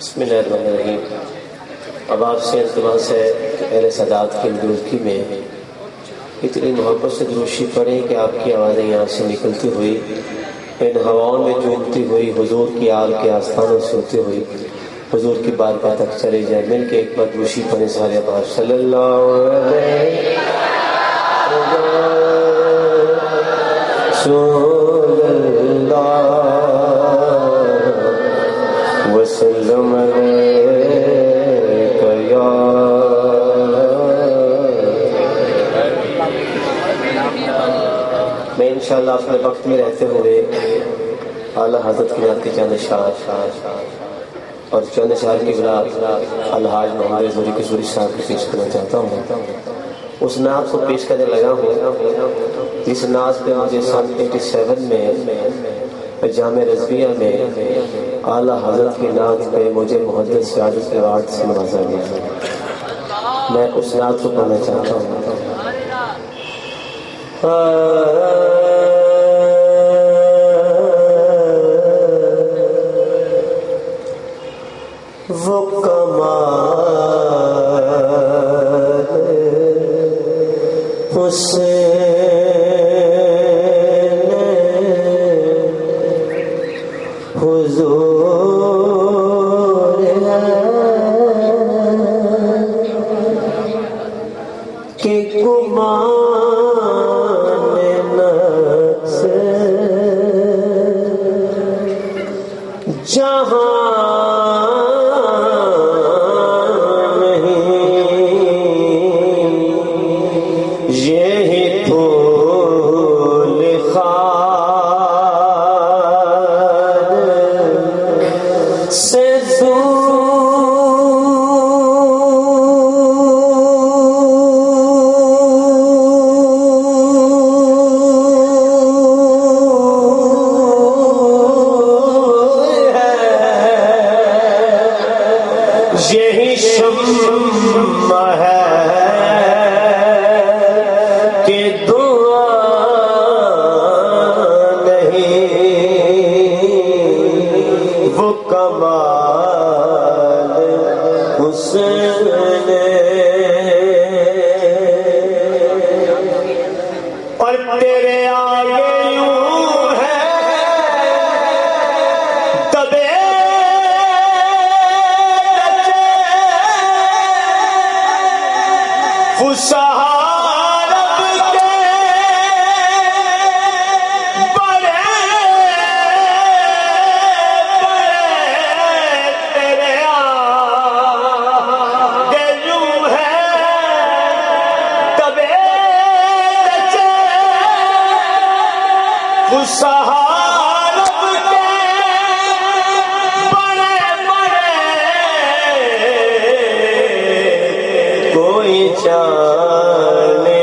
بسم اللہ الرحمن الرحیم۔ اب آپ سے التماس ہے کہ اہل سادات کی موجودگی میں اتنی محبت سے دروشی پڑھیں کہ آپ کی آوازیں یہاں سے نکلتی ہوئی ان ہواؤں میں جھومتی ہوئی حضور کی آل کے آستانوں سے ہوتی ہوئی حضور کی بارگاہ تک چلے جائے۔ مل کے ایک بار دروشی پڑھیں سارے بار صلی اللہ علیہ وسلم میں انشاءاللہ اپنے وقت میں رہتے ہوئے اعلیٰ حضرت کی نعت کے چند اشعار اور چند اشعار کی بلا الحاج محمد زوری کشوری صاحب کو پیش کرنا چاہتا ہوں۔ اس نعت کو پیش کرنے لگا ہوں جس نعت پہ مجھے سن 87 میں جامع رضویہ میں اعلیٰ حضرت کی نعت پہ مجھے محدث سعادت ایوارڈ سے نوازا گیا۔ میں اس نعت کو پڑھنا چاہتا ہوں۔ وہ کمال حسین حضور کہ گمان نفس جہاں یہی شمع ہے کہ دعا نہیں وہ کمال حسین اور تیرے آگے یوں ہے تبے سہارب کے بڑے تیرے آگے یوں ہے تبے سہارب کے بڑے کوئی جانے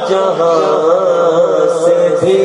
جہاں سے بھی